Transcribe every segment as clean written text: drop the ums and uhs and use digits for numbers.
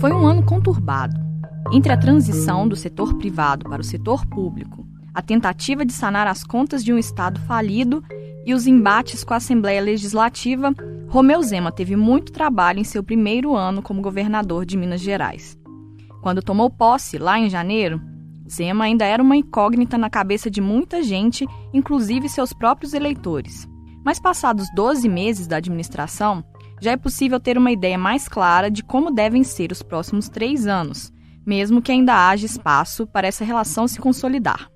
Foi um ano conturbado. Entre a transição do setor privado para o setor público, a tentativa de sanar as contas de um Estado falido e os embates com a Assembleia Legislativa, Romeu Zema teve muito trabalho em seu primeiro ano como governador de Minas Gerais. Quando tomou posse, lá em janeiro, Zema ainda era uma incógnita na cabeça de muita gente, inclusive seus próprios eleitores. Mas passados 12 meses da administração, já é possível ter uma ideia mais clara de como devem ser os próximos 3 anos, mesmo que ainda haja espaço para essa relação se consolidar.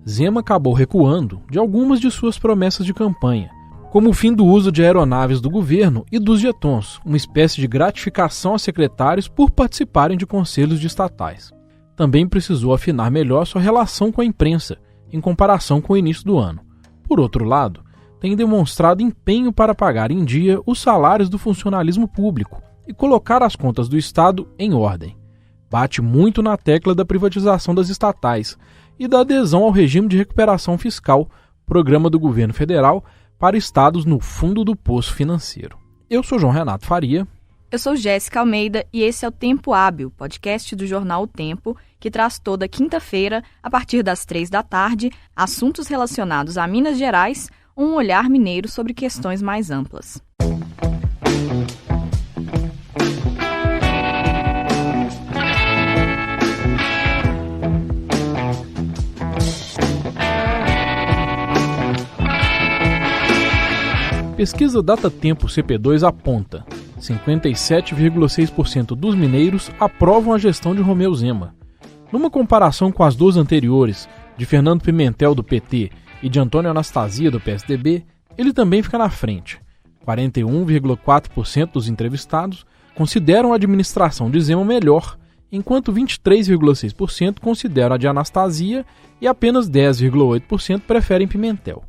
Zema acabou recuando de algumas de suas promessas de campanha, como o fim do uso de aeronaves do governo e dos jetons, uma espécie de gratificação a secretários por participarem de conselhos de estatais. Também precisou afinar melhor sua relação com a imprensa, em comparação com o início do ano. Por outro lado, tem demonstrado empenho para pagar em dia os salários do funcionalismo público e colocar as contas do Estado em ordem. Bate muito na tecla da privatização das estatais e da adesão ao regime de recuperação fiscal, programa do governo federal para estados no fundo do poço financeiro. Eu sou João Renato Faria. Eu sou Jéssica Almeida e esse é o Tempo Hábil, podcast do jornal O Tempo, que traz toda quinta-feira, a partir das 15h, assuntos relacionados a Minas Gerais, um olhar mineiro sobre questões mais amplas. Pesquisa Datatempo CP2 aponta: 57,6% dos mineiros aprovam a gestão de Romeu Zema. Numa comparação com as duas anteriores, de Fernando Pimentel, do PT, e de Antônio Anastasia, do PSDB, ele também fica na frente. 41,4% dos entrevistados consideram a administração de Zema melhor, enquanto 23,6% consideram a de Anastasia e apenas 10,8% preferem Pimentel.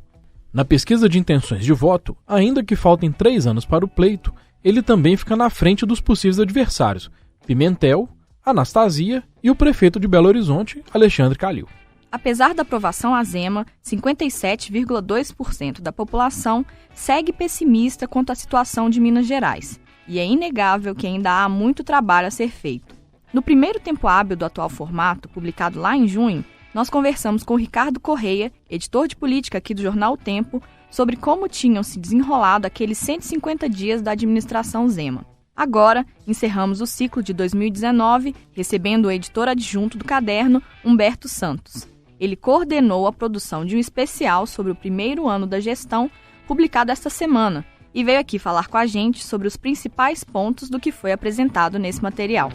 Na pesquisa de intenções de voto, ainda que faltem 3 anos para o pleito, ele também fica na frente dos possíveis adversários, Pimentel, Anastasia e o prefeito de Belo Horizonte, Alexandre Calil. Apesar da aprovação a Zema, 57,2% da população segue pessimista quanto à situação de Minas Gerais, e é inegável que ainda há muito trabalho a ser feito. No primeiro tempo hábil do atual formato, publicado lá em junho, nós conversamos com Ricardo Correia, editor de política aqui do jornal O Tempo, sobre como tinham se desenrolado aqueles 150 dias da administração Zema. Agora, encerramos o ciclo de 2019, recebendo o editor adjunto do caderno, Humberto Santos. Ele coordenou a produção de um especial sobre o primeiro ano da gestão, publicado esta semana, e veio aqui falar com a gente sobre os principais pontos do que foi apresentado nesse material.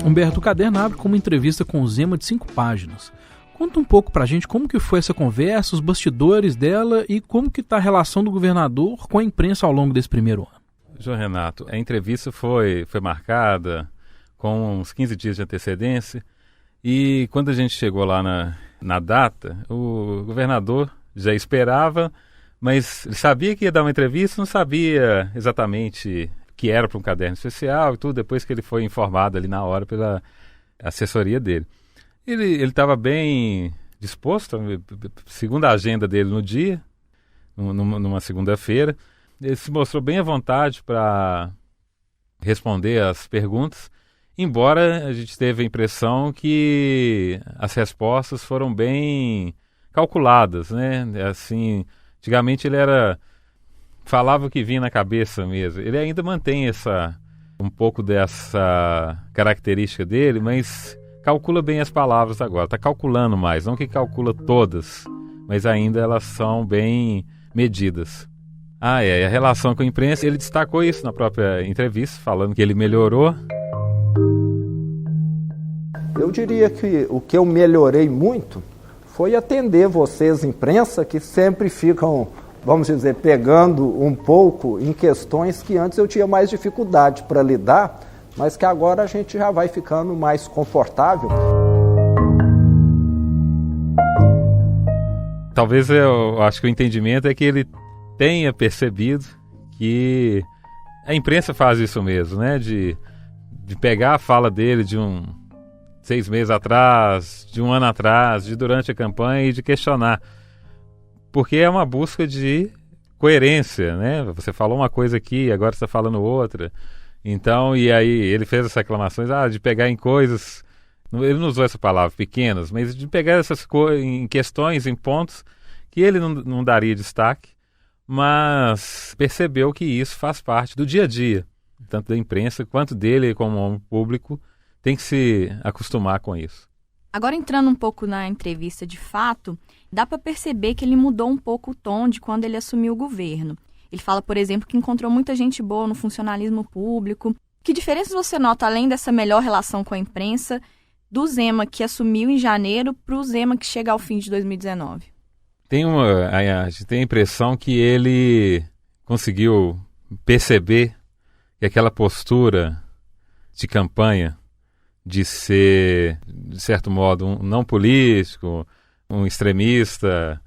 Humberto, o caderno abre com uma entrevista com o Zema de 5 páginas. Conta um pouco pra gente como que foi essa conversa, os bastidores dela e como que tá a relação do governador com a imprensa ao longo desse primeiro ano. João Renato, a entrevista foi marcada com uns 15 dias de antecedência e quando a gente chegou lá na data, o governador já esperava, mas ele sabia que ia dar uma entrevista, não sabia exatamente que era para um caderno especial e tudo, depois que ele foi informado ali na hora pela assessoria dele. Ele estava bem disposto, segundo a agenda dele no dia, numa segunda-feira, ele se mostrou bem à vontade para responder as perguntas, embora a gente teve a impressão que as respostas foram bem calculadas, né? Assim, antigamente ele falava o que vinha na cabeça mesmo. Ele ainda mantém um pouco dessa característica dele, mas calcula bem as palavras agora. Está calculando mais, não que calcula todas, mas ainda elas são bem medidas. A relação com a imprensa, ele destacou isso na própria entrevista, falando que ele melhorou. Eu diria que o que eu melhorei muito foi atender vocês, imprensa, que sempre ficam, vamos dizer, pegando um pouco em questões que antes eu tinha mais dificuldade para lidar, mas que agora a gente já vai ficando mais confortável. Talvez eu acho que o entendimento é que ele tenha percebido que a imprensa faz isso mesmo, né? De pegar a fala dele de 6 meses atrás, de 1 ano atrás, de durante a campanha e de questionar. Porque é uma busca de coerência, né? Você falou uma coisa aqui, agora você está falando outra. Então, e aí ele fez essas reclamações de pegar em coisas, ele não usou essa palavra, pequenas, mas de pegar essas coisas em questões, em pontos que ele não daria destaque, mas percebeu que isso faz parte do dia a dia, tanto da imprensa quanto dele como homem público, tem que se acostumar com isso. Agora, entrando um pouco na entrevista de fato, dá para perceber que ele mudou um pouco o tom de quando ele assumiu o governo. Ele fala, por exemplo, que encontrou muita gente boa no funcionalismo público. Que diferenças você nota, além dessa melhor relação com a imprensa, do Zema que assumiu em janeiro para o Zema que chega ao fim de 2019? A gente tem a impressão que ele conseguiu perceber que aquela postura de campanha de ser, de certo modo, um não político, um extremista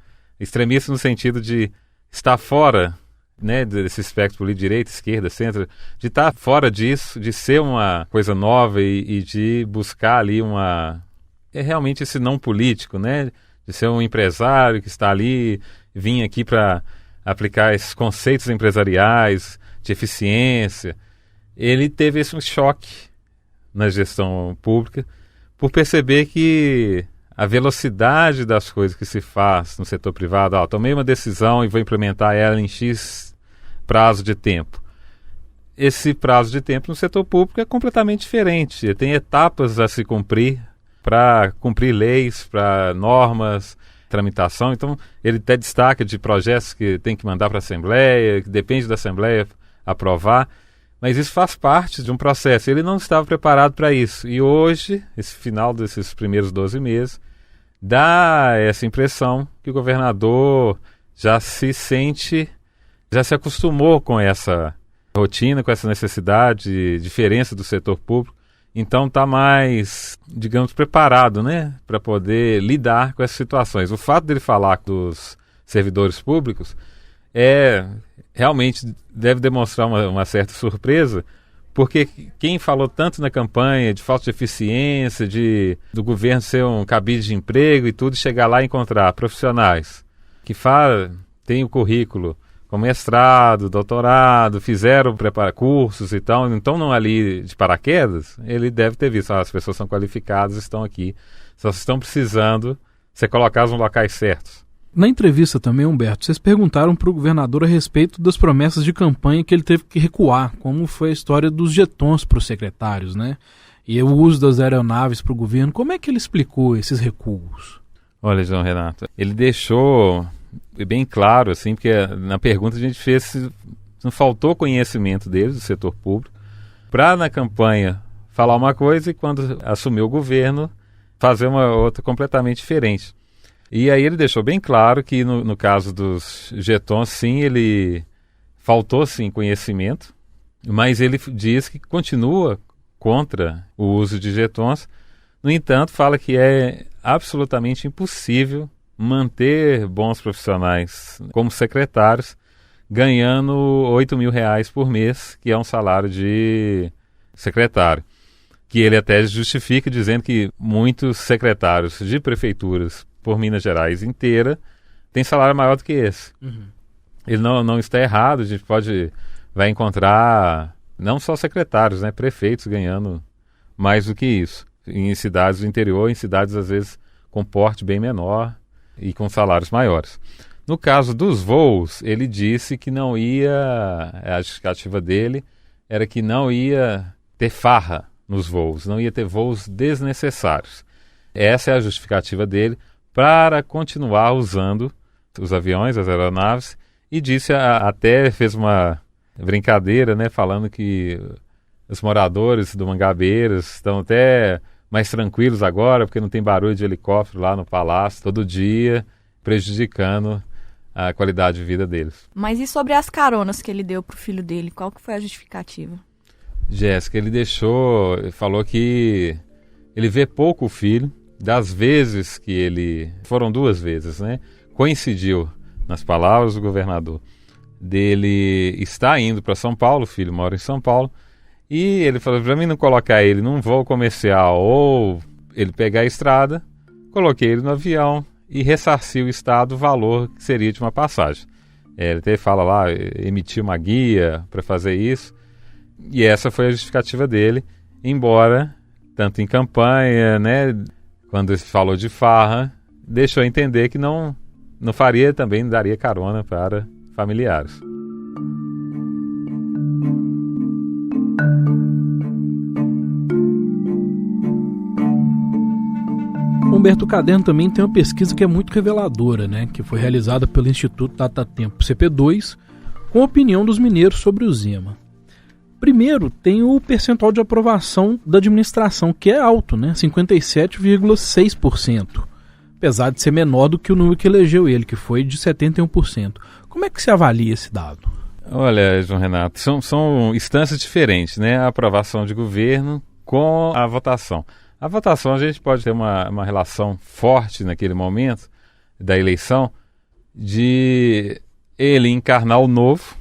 no sentido de estar fora, né, desse espectro político, direita, esquerda, centro, de estar fora disso, de ser uma coisa nova e de buscar ali realmente esse não político, né, de ser um empresário que está ali, vir aqui para aplicar esses conceitos empresariais de eficiência. Ele teve esse choque na gestão pública por perceber que a velocidade das coisas que se faz no setor privado, tomei uma decisão e vou implementar ela em X prazo de tempo. Esse prazo de tempo no setor público é completamente diferente. Tem etapas a se cumprir para cumprir leis, para normas, tramitação. Então, ele até destaca de projetos que tem que mandar para a Assembleia, que depende da Assembleia aprovar. Mas isso faz parte de um processo. Ele não estava preparado para isso. E hoje, esse final desses primeiros 12 meses, dá essa impressão que o governador já se acostumou com essa rotina, com essa necessidade, diferença do setor público. Então está mais, digamos, preparado, né, para poder lidar com essas situações. O fato dele falar dos servidores públicos realmente deve demonstrar uma certa surpresa, porque quem falou tanto na campanha de falta de eficiência, do governo ser um cabide de emprego e tudo, chegar lá e encontrar profissionais que têm o currículo com mestrado, doutorado, fizeram cursos e tal, então não ali de paraquedas, ele deve ter visto, as pessoas são qualificadas, estão aqui, só estão precisando ser colocadas nos locais certos. Na entrevista também, Humberto, vocês perguntaram para o governador a respeito das promessas de campanha que ele teve que recuar, como foi a história dos jetons para os secretários, né? E o uso das aeronaves para o governo. Como é que ele explicou esses recuos? Olha, João Renato, ele deixou bem claro, assim, porque na pergunta a gente fez se não faltou conhecimento deles, do setor público, para na campanha falar uma coisa e quando assumiu o governo fazer uma outra completamente diferente. E aí ele deixou bem claro que no caso dos jetons, sim, ele faltou sim conhecimento, mas ele diz que continua contra o uso de jetons. No entanto, fala que é absolutamente impossível manter bons profissionais como secretários ganhando R$8 mil por mês, que é um salário de secretário. Que ele até justifica dizendo que muitos secretários de prefeituras por Minas Gerais inteira tem salário maior do que esse. Uhum. Ele não está errado, a gente vai encontrar não só secretários, né, prefeitos ganhando mais do que isso. Em cidades do interior, em cidades às vezes com porte bem menor e com salários maiores. No caso dos voos, ele disse que não ia, a justificativa dele era que não ia ter farra nos voos, não ia ter voos desnecessários. Essa é a justificativa dele para continuar usando os aviões, as aeronaves, e disse, até fez uma brincadeira, né, falando que os moradores do Mangabeiras estão até mais tranquilos agora, porque não tem barulho de helicóptero lá no palácio todo dia, prejudicando a qualidade de vida deles. Mas e sobre as caronas que ele deu para o filho dele? Qual que foi a justificativa? Jéssica, ele falou que ele vê pouco o filho, das vezes que ele, foram 2 vezes, né? Coincidiu, nas palavras do governador, dele estar indo para São Paulo, o filho mora em São Paulo, e ele falou, para mim não colocar ele num voo comercial ou ele pegar a estrada, coloquei ele no avião e ressarci o Estado o valor que seria de uma passagem. Ele até fala lá, emitiu uma guia para fazer isso. E essa foi a justificativa dele, embora, tanto em campanha, né, quando ele falou de farra, deixou entender que não faria também, não daria carona para familiares. Humberto, o caderno também tem uma pesquisa que é muito reveladora, né, que foi realizada pelo Instituto Datatempo CP2, com a opinião dos mineiros sobre o Zema. Primeiro, tem o percentual de aprovação da administração, que é alto, né, 57,6%, apesar de ser menor do que o número que elegeu ele, que foi de 71%. Como é que se avalia esse dado? Olha, João Renato, são instâncias diferentes, né, a aprovação de governo com a votação. A votação, a gente pode ter uma relação forte naquele momento da eleição de ele encarnar o novo,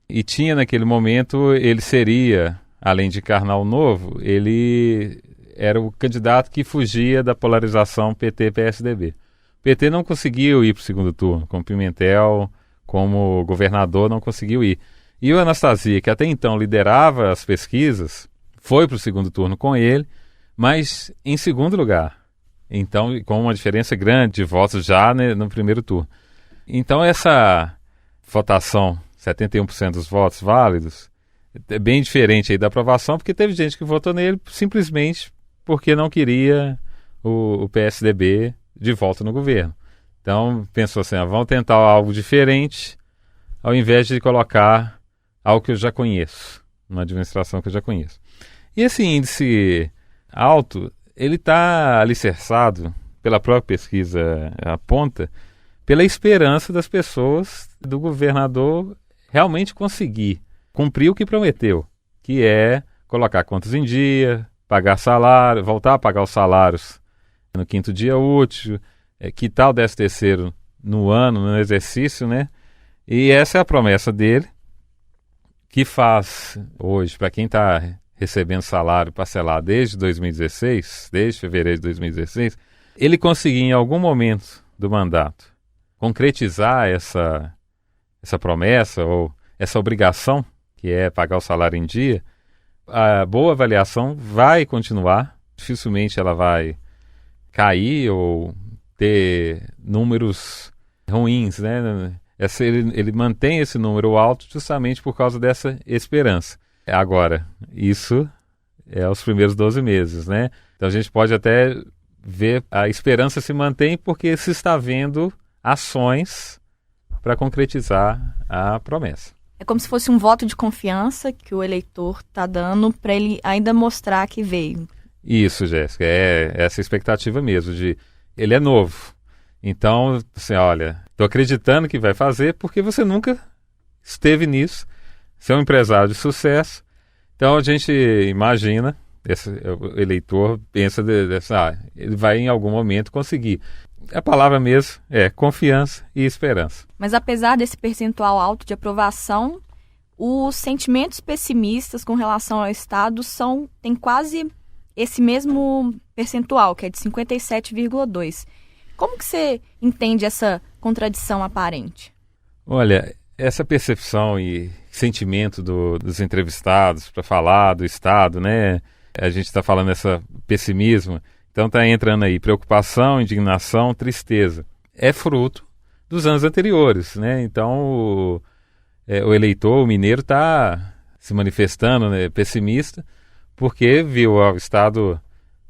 e tinha naquele momento, ele seria, além de encarnar o novo, ele era o candidato que fugia da polarização PT-PSDB. O PT não conseguiu ir para o segundo turno, como Pimentel, como governador, não conseguiu ir. E o Anastasia, que até então liderava as pesquisas, foi para o segundo turno com ele, mas em segundo lugar. Então, com uma diferença grande de votos já, né, no primeiro turno. Então, essa votação, 71% dos votos válidos, é bem diferente aí da aprovação, porque teve gente que votou nele simplesmente porque não queria o PSDB de volta no governo. Então, pensou assim, vamos tentar algo diferente, ao invés de colocar algo que eu já conheço, uma administração que eu já conheço. E esse índice alto, ele está alicerçado, pela própria pesquisa aponta, pela esperança das pessoas do governador realmente conseguir cumprir o que prometeu, que é colocar contas em dia, pagar salário, voltar a pagar os salários no 5º dia útil, quitar o 13º no ano, no exercício, né? E essa é a promessa dele, que faz hoje, para quem está recebendo salário parcelado desde 2016, desde fevereiro de 2016, ele conseguir em algum momento do mandato concretizar essa promessa ou essa obrigação, que é pagar o salário em dia, a boa avaliação vai continuar, dificilmente ela vai cair ou ter números ruins, né? Ele mantém esse número alto justamente por causa dessa esperança. Agora, isso é os primeiros 12 meses, né? Então a gente pode até ver a esperança se mantém porque se está vendo ações para concretizar a promessa. É como se fosse um voto de confiança que o eleitor está dando para ele ainda mostrar que veio. Isso, Jéssica, é essa expectativa mesmo, ele é novo. Então, assim, olha, estou acreditando que vai fazer porque você nunca esteve nisso. Você é um empresário de sucesso, então a gente imagina, o eleitor pensa, ele vai em algum momento conseguir. A palavra mesmo é confiança e esperança. Mas apesar desse percentual alto de aprovação, os sentimentos pessimistas com relação ao Estado têm quase esse mesmo percentual, que é de 57,2%. Como que você entende essa contradição aparente? Olha, essa percepção e sentimento dos entrevistados para falar do Estado, né? A gente está falando esse pessimismo, então está entrando aí preocupação, indignação, tristeza. É fruto dos anos anteriores, né? Então o eleitor, o mineiro, está se manifestando, né, pessimista, porque viu o Estado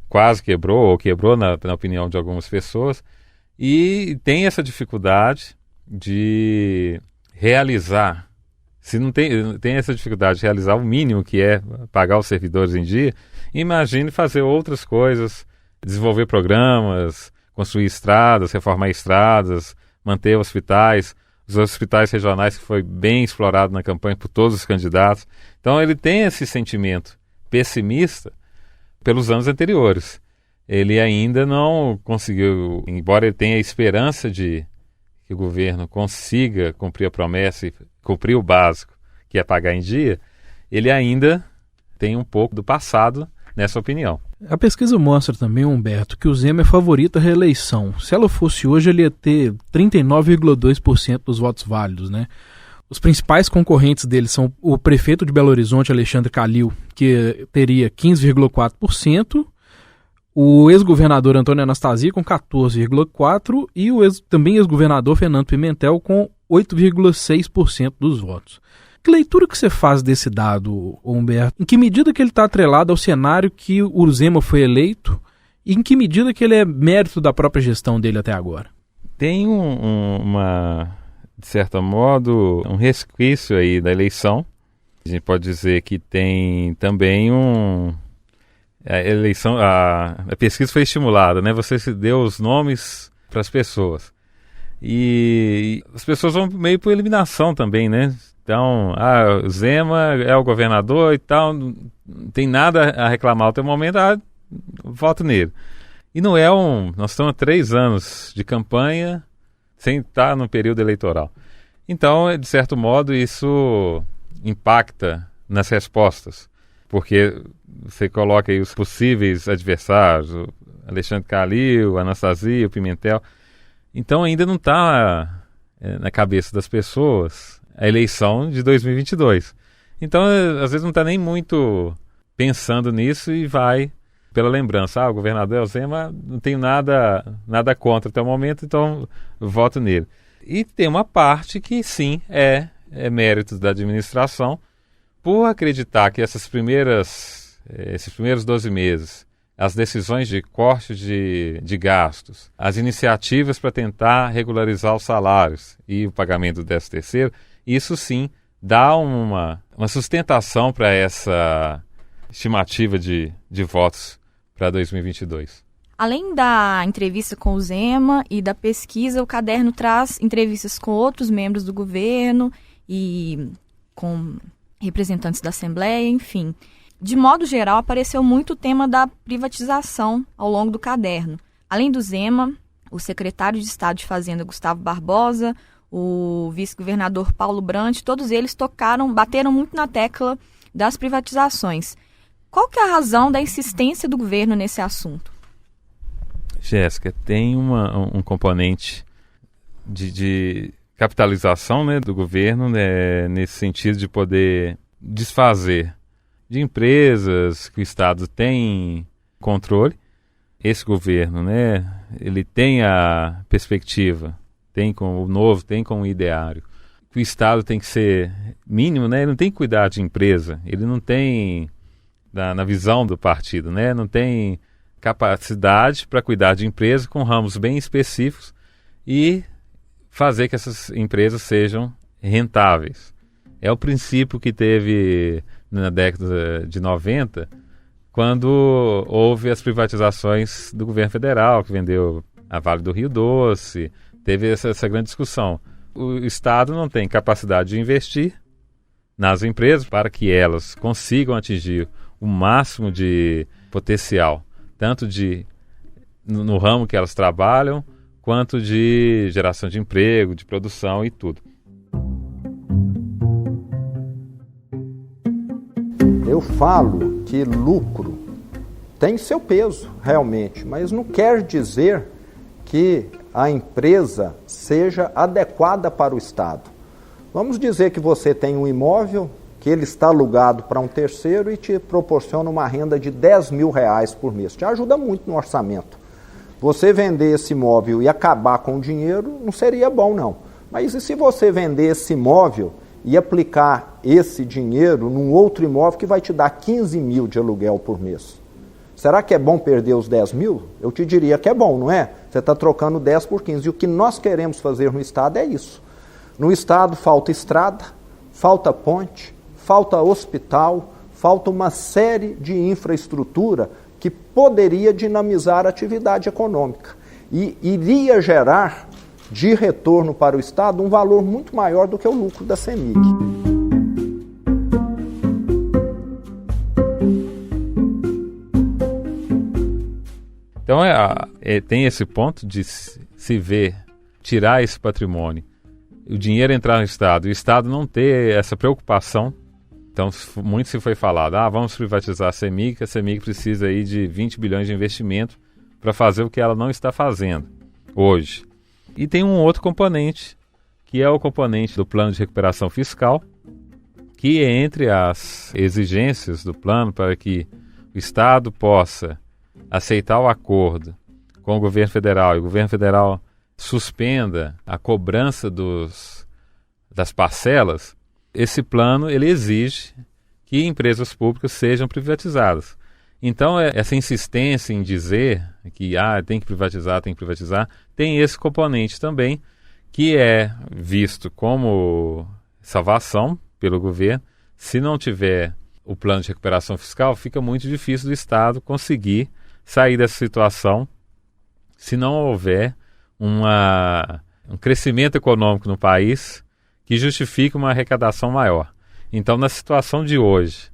quase quebrou, ou quebrou na opinião de algumas pessoas, e tem essa dificuldade de realizar. Se não tem essa dificuldade de realizar o mínimo, que é pagar os servidores em dia, imagine fazer outras coisas, desenvolver programas, construir estradas, reformar estradas, manter hospitais, os hospitais regionais, que foi bem explorado na campanha por todos os candidatos. Então ele tem esse sentimento pessimista pelos anos anteriores. Ele ainda não conseguiu, embora ele tenha a esperança de que o governo consiga cumprir a promessa e cumprir o básico, que é pagar em dia, ele ainda tem um pouco do passado nessa opinião. A pesquisa mostra também, Humberto, que o Zema é favorito à reeleição. Se ela fosse hoje, ele ia ter 39,2% dos votos válidos, né? Os principais concorrentes dele são o prefeito de Belo Horizonte, Alexandre Calil, que teria 15,4%, o ex-governador Antônio Anastasia com 14,4% e o também ex-governador Fernando Pimentel com 8,6% dos votos. Que leitura que você faz desse dado, Humberto? Em que medida que ele está atrelado ao cenário que o Zema foi eleito e em que medida que ele é mérito da própria gestão dele até agora? Tem de certo modo, um resquício aí da eleição. A gente pode dizer que tem também a pesquisa foi estimulada, né? Você se deu os nomes para as pessoas. E as pessoas vão meio por eliminação também, né? Então, o Zema é o governador e tal, não tem nada a reclamar até o momento, voto nele. E não é nós estamos há 3 anos de campanha sem estar no período eleitoral. Então, de certo modo, isso impacta nas respostas, porque você coloca aí os possíveis adversários, o Alexandre Calil, o Anastasia, o Pimentel. Então, ainda não está na cabeça das pessoas a eleição de 2022. Então, às vezes não está nem muito pensando nisso e vai pela lembrança. O governador é o Zema, não tenho nada contra até o momento, então voto nele. E tem uma parte que sim é mérito da administração por acreditar que esses primeiros 12 meses, as decisões de corte de gastos, as iniciativas para tentar regularizar os salários e o pagamento do 13º, isso sim dá uma sustentação para essa estimativa de votos para 2022. Além da entrevista com o Zema e da pesquisa, o caderno traz entrevistas com outros membros do governo e com representantes da Assembleia, enfim. De modo geral, apareceu muito o tema da privatização ao longo do caderno. Além do Zema, o secretário de Estado de Fazenda, Gustavo Barbosa, o vice-governador Paulo Brandt, todos eles bateram muito na tecla das privatizações. Qual que é a razão da insistência do governo nesse assunto? Jéssica, tem um componente de capitalização, né, do governo, né, nesse sentido de poder desfazer de empresas que o Estado tem controle. Esse governo, né, ele tem a perspectiva, tem como ideário, que o Estado tem que ser mínimo, né, ele não tem que cuidar de empresa, ele não tem, na visão do partido, né, não tem capacidade para cuidar de empresas com ramos bem específicos e fazer que essas empresas sejam rentáveis. É o princípio que teve na década de 90, quando houve as privatizações do governo federal, que vendeu a Vale do Rio Doce, teve essa grande discussão. O Estado não tem capacidade de investir nas empresas para que elas consigam atingir o máximo de potencial, tanto no ramo que elas trabalham, quanto de geração de emprego, de produção e tudo. Eu falo que lucro tem seu peso, realmente, mas não quer dizer que a empresa seja adequada para o Estado. Vamos dizer que você tem um imóvel que ele está alugado para um terceiro e te proporciona uma renda de R$10.000 por mês. Te ajuda muito no orçamento. Você vender esse imóvel e acabar com o dinheiro não seria bom, não. Mas e se você vender esse imóvel e aplicar esse dinheiro num outro imóvel que vai te dar R$15.000 de aluguel por mês? Será que é bom perder os R$10.000? Eu te diria que é bom, não é? Você está trocando 10 por 15. E o que nós queremos fazer no Estado é isso. No Estado falta estrada, falta ponte, falta hospital, falta uma série de infraestrutura que poderia dinamizar a atividade econômica e iria gerar de retorno para o Estado um valor muito maior do que o lucro da CEMIG. Então tem esse ponto de se ver, tirar esse patrimônio, o dinheiro entrar no Estado e o Estado não ter essa preocupação. Então, muito se foi falado, vamos privatizar a CEMIG, que a CEMIG precisa aí de 20 bilhões de investimento para fazer o que ela não está fazendo hoje. E tem um outro componente, que é o componente do plano de recuperação fiscal, que entre as exigências do plano para que o Estado possa aceitar o acordo com o governo federal e o governo federal suspenda a cobrança das parcelas, esse plano ele exige que empresas públicas sejam privatizadas. Então, essa insistência em dizer que tem que privatizar, tem esse componente também, que é visto como salvação pelo governo. Se não tiver o plano de recuperação fiscal, fica muito difícil do Estado conseguir sair dessa situação se não houver um crescimento econômico no país que justifique uma arrecadação maior. Então, na situação de hoje,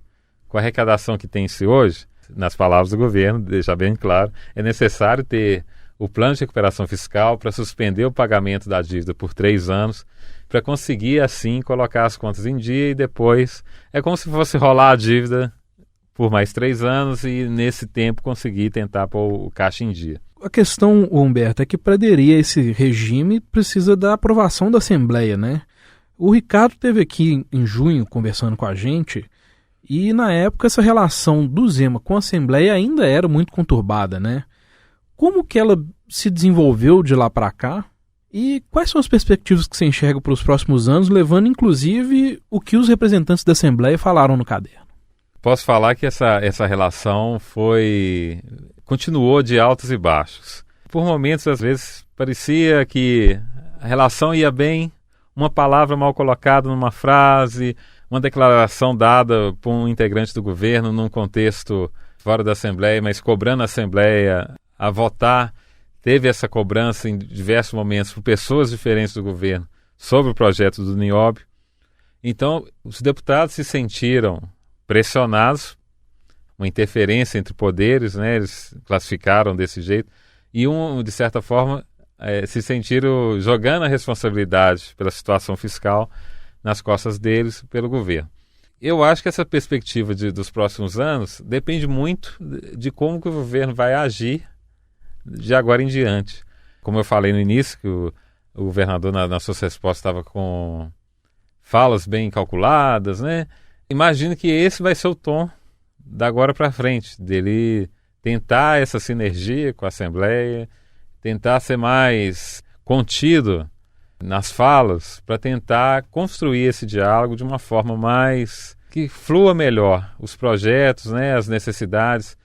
com a arrecadação que tem-se hoje, nas palavras do governo, deixar bem claro, é necessário ter o plano de recuperação fiscal para suspender o pagamento da dívida por 3 anos, para conseguir, assim, colocar as contas em dia e depois é como se fosse rolar a dívida por mais 3 anos e, nesse tempo, conseguir tentar pôr o caixa em dia. A questão, Humberto, é que para aderir a esse regime precisa da aprovação da Assembleia, né? O Ricardo esteve aqui em junho conversando com a gente e, na época, essa relação do Zema com a Assembleia ainda era muito conturbada, né? Como que ela se desenvolveu de lá para cá? E quais são as perspectivas que você enxerga para os próximos anos, levando inclusive o que os representantes da Assembleia falaram no caderno? Posso falar que essa relação continuou de altos e baixos. Por momentos, às vezes, parecia que a relação ia bem, uma palavra mal colocada numa frase, uma declaração dada por um integrante do governo num contexto fora da Assembleia, mas cobrando a Assembleia a votar. Teve essa cobrança em diversos momentos por pessoas diferentes do governo sobre o projeto do Nióbio. Então, os deputados se sentiram pressionados, uma interferência entre poderes, né? Eles classificaram desse jeito, e de certa forma, se sentiram jogando a responsabilidade pela situação fiscal nas costas deles pelo governo. Eu acho que essa perspectiva dos próximos anos depende muito de como que o governo vai agir de agora em diante. Como eu falei no início, que o governador nas suas respostas estava com falas bem calculadas, né? Imagino que esse vai ser o tom da agora para frente, dele tentar essa sinergia com a Assembleia, tentar ser mais contido nas falas para tentar construir esse diálogo de uma forma mais que flua melhor os projetos, né, as necessidades.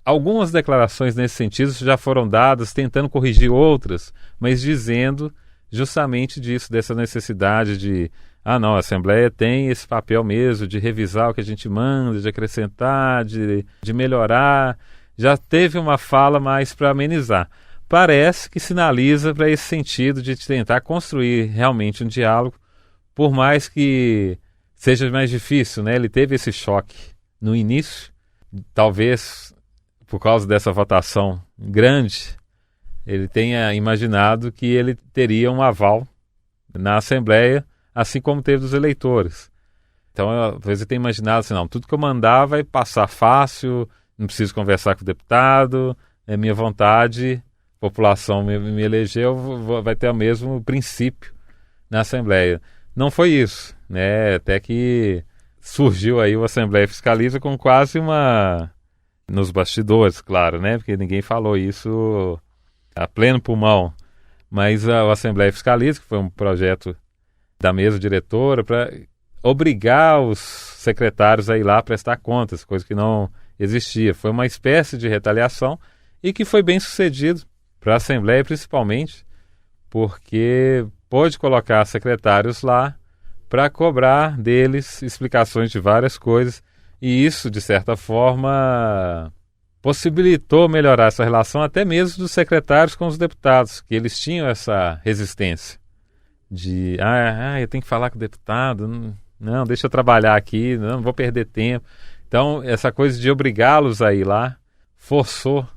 Algumas declarações nesse sentido já foram dadas, tentando corrigir outras, mas dizendo justamente disso, dessa necessidade de a Assembleia tem esse papel mesmo de revisar o que a gente manda, de acrescentar, de melhorar. Já teve uma fala mais para amenizar. Parece que sinaliza para esse sentido de tentar construir realmente um diálogo, por mais que seja mais difícil, né? Ele teve esse choque no início, talvez por causa dessa votação grande, ele tenha imaginado que ele teria um aval na Assembleia, assim como teve dos eleitores. Então, talvez ele tenha imaginado assim, não, tudo que eu mandar vai passar fácil, não preciso conversar com o deputado, é minha vontade, a população me elegeu, vai ter o mesmo princípio na Assembleia. Não foi isso, né? Até que surgiu aí o Assembleia Fiscaliza com quase nos bastidores, claro, né? Porque ninguém falou isso a pleno pulmão. Mas a Assembleia Fiscaliza, que foi um projeto da mesa diretora, para obrigar os secretários a ir lá prestar contas, coisa que não existia. Foi uma espécie de retaliação e que foi bem sucedido para a Assembleia, principalmente porque pôde colocar secretários lá para cobrar deles explicações de várias coisas, e isso, de certa forma, possibilitou melhorar essa relação até mesmo dos secretários com os deputados, que eles tinham essa resistência de, eu tenho que falar com o deputado, não, deixa eu trabalhar aqui, não vou perder tempo. Então, essa coisa de obrigá-los a ir lá forçou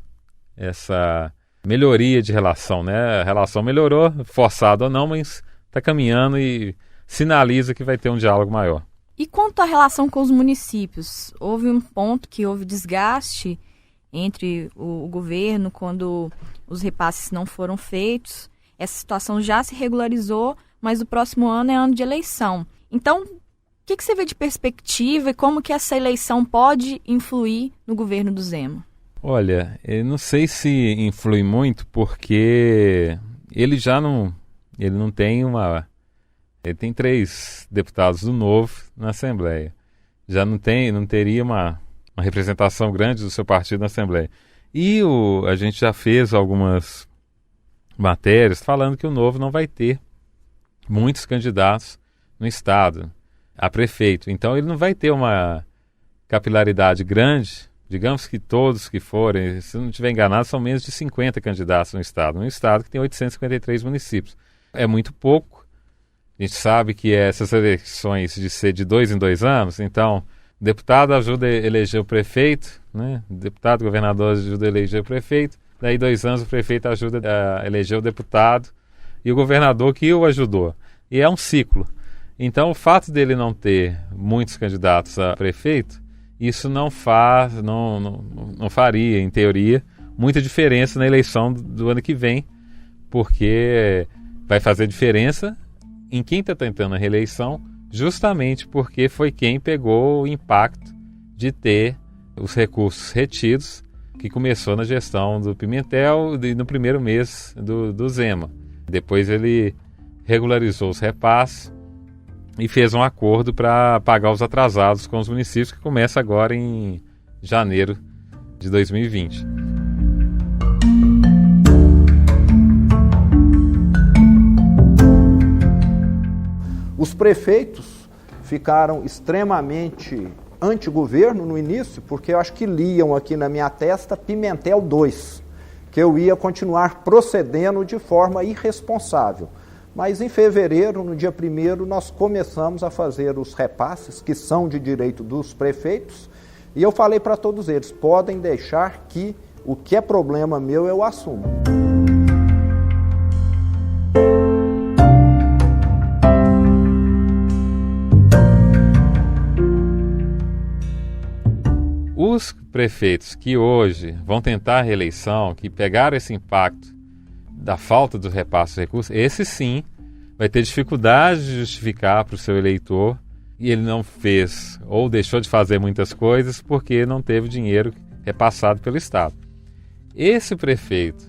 essa melhoria de relação, né? A relação melhorou, forçado ou não, mas está caminhando e sinaliza que vai ter um diálogo maior. E quanto à relação com os municípios? Houve um ponto que houve desgaste entre o governo quando os repasses não foram feitos. Essa situação já se regularizou, mas o próximo ano é ano de eleição. Então, o que você vê de perspectiva e como que essa eleição pode influir no governo do Zema? Olha, eu não sei se influi muito, porque ele não tem uma... Ele tem 3 deputados do Novo na Assembleia. Já não teria uma representação grande do seu partido na Assembleia. E a gente já fez algumas matérias falando que o Novo não vai ter muitos candidatos no Estado a prefeito. Então ele não vai ter uma capilaridade grande. Digamos que todos que forem, se não estiver enganado, são menos de 50 candidatos no Estado. Um Estado que tem 853 municípios. É muito pouco. A gente sabe que essas eleições de ser de 2 em 2 anos, então, o deputado ajuda a eleger o prefeito, né? O deputado, o governador ajuda a eleger o prefeito, daí 2 anos o prefeito ajuda a eleger o deputado e o governador que o ajudou. E é um ciclo. Então, o fato dele não ter muitos candidatos a prefeito, isso não faria, em teoria, muita diferença na eleição do ano que vem, porque vai fazer diferença em quem está tentando a reeleição, justamente porque foi quem pegou o impacto de ter os recursos retidos, que começou na gestão do Pimentel e no primeiro mês do Zema. Depois ele regularizou os repasses e fez um acordo para pagar os atrasados com os municípios, que começa agora em janeiro de 2020. Os prefeitos ficaram extremamente anti-governo no início, porque eu acho que liam aqui na minha testa Pimentel 2, que eu ia continuar procedendo de forma irresponsável. Mas em fevereiro, no dia 1º, nós começamos a fazer os repasses, que são de direito dos prefeitos, e eu falei para todos eles, podem deixar que o que é problema meu eu assumo. Os prefeitos que hoje vão tentar a reeleição, que pegaram esse impacto da falta do repasse de recursos, esse sim vai ter dificuldade de justificar para o seu eleitor, e ele não fez ou deixou de fazer muitas coisas porque não teve dinheiro repassado pelo Estado. Esse prefeito,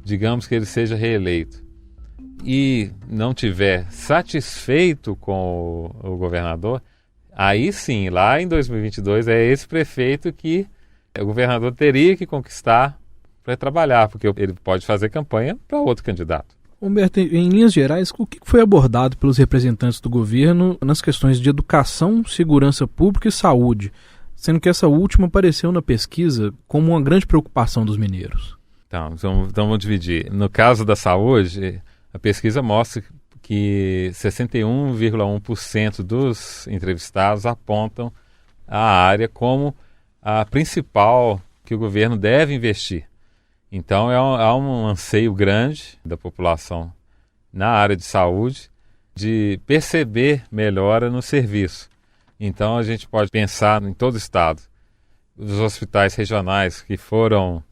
digamos que ele seja reeleito e não tiver satisfeito com o governador, aí sim, lá em 2022, é esse prefeito que o governador teria que conquistar para trabalhar, porque ele pode fazer campanha para outro candidato. Humberto, em linhas gerais, o que foi abordado pelos representantes do governo nas questões de educação, segurança pública e saúde, sendo que essa última apareceu na pesquisa como uma grande preocupação dos mineiros? Então vamos dividir. No caso da saúde, a pesquisa mostra que 61,1% dos entrevistados apontam a área como a principal que o governo deve investir. Então há um anseio grande da população na área de saúde de perceber melhora no serviço. Então a gente pode pensar em todo o estado. Os hospitais regionais que foram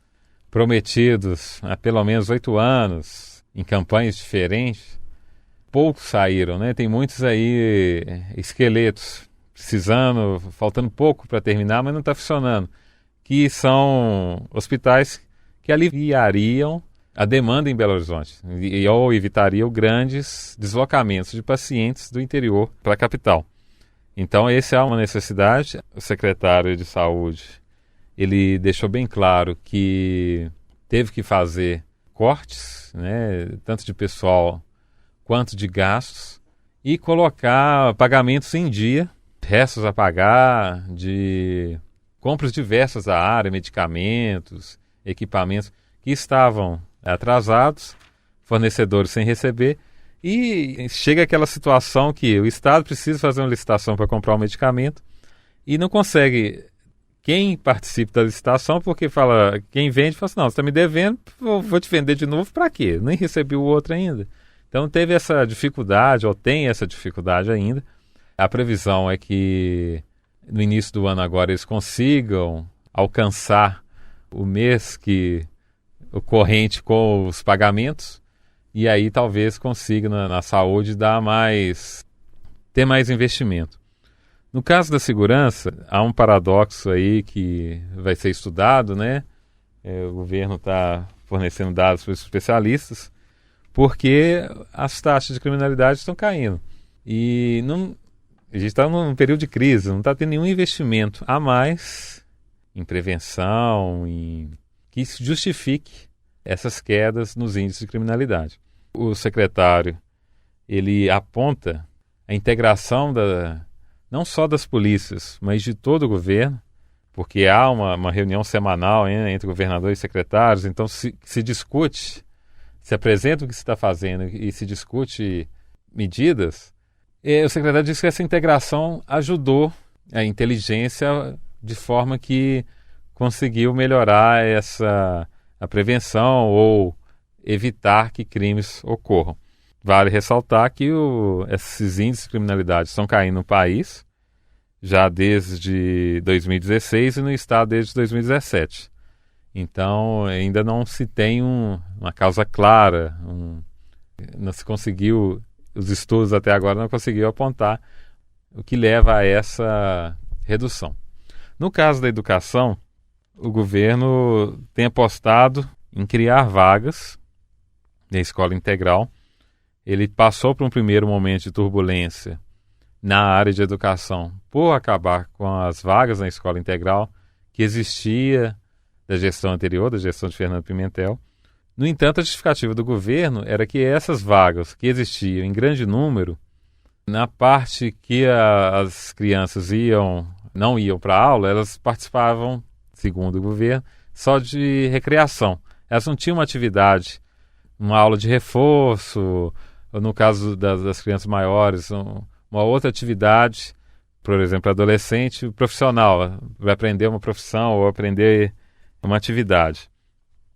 prometidos há pelo menos 8 anos, em campanhas diferentes, poucos saíram, né? Tem muitos aí esqueletos faltando pouco para terminar, mas não está funcionando. Que são hospitais que aliviariam a demanda em Belo Horizonte ou evitariam grandes deslocamentos de pacientes do interior para a capital. Então, essa é uma necessidade. O secretário de Saúde, ele deixou bem claro que teve que fazer cortes, né, tanto de pessoal quanto de gastos, e colocar pagamentos em dia, restos a pagar, de compras diversas da área, medicamentos, equipamentos que estavam atrasados, fornecedores sem receber, e chega aquela situação que o Estado precisa fazer uma licitação para comprar um medicamento e não consegue quem participe da licitação, porque quem vende fala assim, não, você está me devendo, vou te vender de novo para quê? Nem recebi o outro ainda. Então teve essa dificuldade, ou tem essa dificuldade ainda. A previsão é que no início do ano agora eles consigam alcançar o mês o corrente com os pagamentos, e aí talvez consiga na saúde ter mais investimento. No caso da segurança, há um paradoxo aí que vai ser estudado, né? O governo está fornecendo dados para os especialistas, porque as taxas de criminalidade estão caindo. E a gente está num período de crise, não está tendo nenhum investimento a mais em prevenção, que justifique essas quedas nos índices de criminalidade. O secretário, ele aponta a integração não só das polícias, mas de todo o governo, porque há uma reunião semanal entre governadores e secretários, então se discute, se apresenta o que se está fazendo e se discute medidas. O secretário disse que essa integração ajudou a inteligência de forma que conseguiu melhorar a prevenção ou evitar que crimes ocorram. Vale ressaltar que esses índices de criminalidade estão caindo no país já desde 2016 e no estado desde 2017. Então, ainda não se tem uma causa clara, não se conseguiu, os estudos até agora não conseguiram apontar o que leva a essa redução. No caso da educação, o governo tem apostado em criar vagas na escola integral. Ele passou por um primeiro momento de turbulência na área de educação por acabar com as vagas na escola integral que existia da gestão anterior, da gestão de Fernando Pimentel. No entanto, a justificativa do governo era que essas vagas que existiam em grande número, na parte que as crianças não iam para a aula, elas participavam, segundo o governo, só de recreação. Elas não tinham uma atividade, uma aula de reforço, ou no caso das crianças maiores, uma outra atividade, por exemplo, adolescente profissional, vai aprender uma profissão ou aprender uma atividade.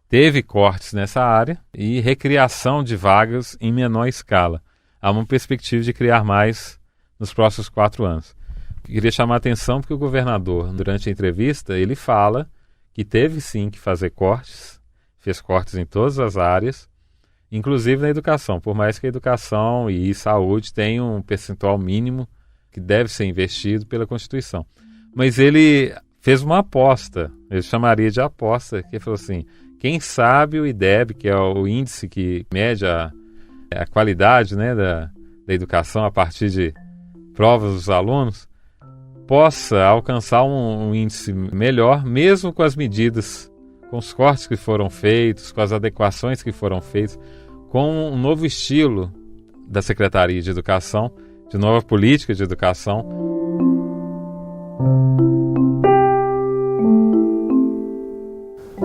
Teve cortes nessa área e recriação de vagas em menor escala. Há uma perspectiva de criar mais nos próximos 4 anos. Queria chamar a atenção porque o governador, durante a entrevista, ele fala que teve sim que fazer cortes, fez cortes em todas as áreas, inclusive na educação, por mais que a educação e saúde tenham um percentual mínimo que deve ser investido pela Constituição. Mas ele fez uma aposta, ele chamaria de aposta, que ele falou assim, quem sabe o IDEB, que é o índice que mede a qualidade, né, da educação a partir de provas dos alunos, possa alcançar um índice melhor, mesmo com as medidas, com os cortes que foram feitos, com as adequações que foram feitas, com um novo estilo da Secretaria de Educação, de nova política de educação.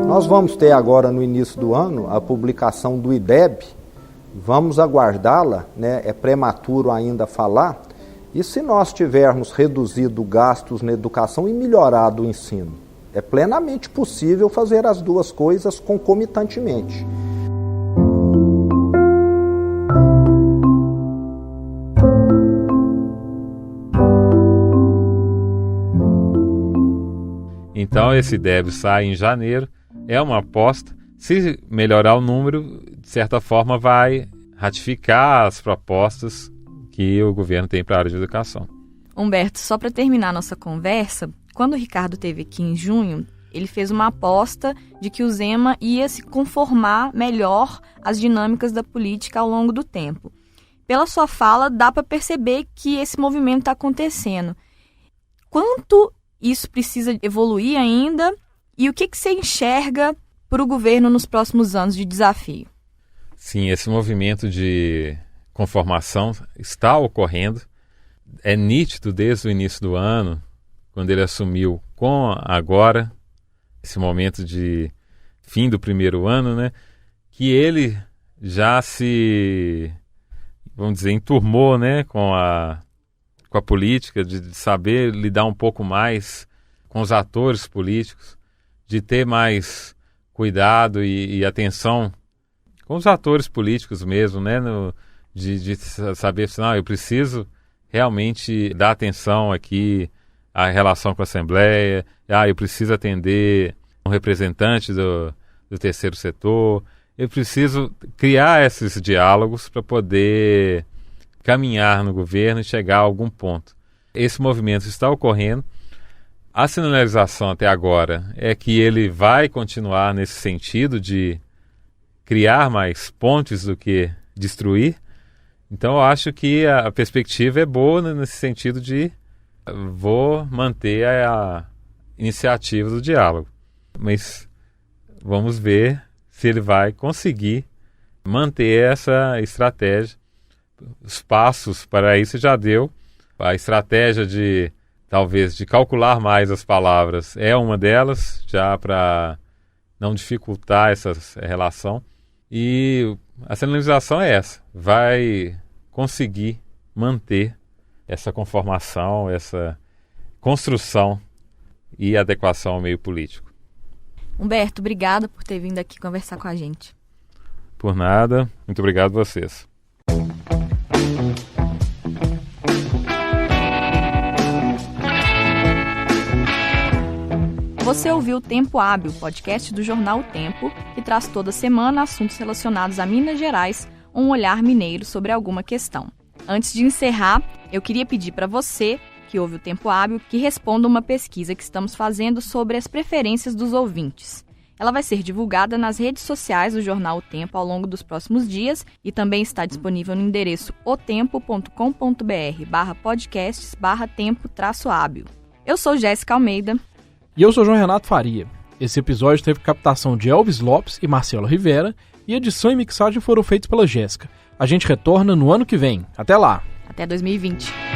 Nós vamos ter agora, no início do ano, a publicação do IDEB. Vamos aguardá-la, né? É prematuro ainda falar. E se nós tivermos reduzido gastos na educação e melhorado o ensino? É plenamente possível fazer as duas coisas concomitantemente. Então esse IDEB sai em janeiro, é uma aposta. Se melhorar o número, de certa forma vai ratificar as propostas que o governo tem para a área de educação. Humberto, só para terminar nossa conversa, quando o Ricardo esteve aqui em junho, ele fez uma aposta de que o Zema ia se conformar melhor às dinâmicas da política ao longo do tempo. Pela sua fala, dá para perceber que esse movimento está acontecendo. Quanto isso precisa evoluir ainda e o que você enxerga para o governo nos próximos anos de desafio? Sim, esse movimento de conformação está ocorrendo. É nítido desde o início do ano, quando ele assumiu, com agora, esse momento de fim do primeiro ano, né, que ele já se, vamos dizer, enturmou, né, com a política, de saber lidar um pouco mais com os atores políticos, de ter mais cuidado e atenção com os atores políticos mesmo, né, de saber assim, eu preciso realmente dar atenção aqui à relação com a Assembleia, eu preciso atender um representante do terceiro setor, eu preciso criar esses diálogos para poder caminhar no governo e chegar a algum ponto. Esse movimento está ocorrendo. A sinalização até agora é que ele vai continuar nesse sentido de criar mais pontes do que destruir. Então eu acho que a perspectiva é boa nesse sentido de vou manter a iniciativa do diálogo. Mas vamos ver se ele vai conseguir manter essa estratégia. Os passos para isso já deu. A estratégia de talvez de calcular mais as palavras é uma delas, já para não dificultar essa relação. E a sinalização é essa, vai conseguir manter essa conformação, essa construção e adequação ao meio político. Humberto, obrigada por ter vindo aqui conversar com a gente. Por nada, muito obrigado a vocês. Você ouviu o Tempo Hábil, podcast do jornal O Tempo, que traz toda semana assuntos relacionados a Minas Gerais, um olhar mineiro sobre alguma questão. Antes de encerrar, eu queria pedir para você, que ouve o Tempo Hábil, que responda uma pesquisa que estamos fazendo sobre as preferências dos ouvintes. Ela vai ser divulgada nas redes sociais do jornal O Tempo ao longo dos próximos dias e também está disponível no endereço otempo.com.br/podcasts/tempo-hábil. Eu sou Jéssica Almeida. E eu sou João Renato Faria. Esse episódio teve captação de Elvis Lopes e Marcelo Rivera e edição e mixagem foram feitos pela Jéssica. A gente retorna no ano que vem. Até lá! Até 2020.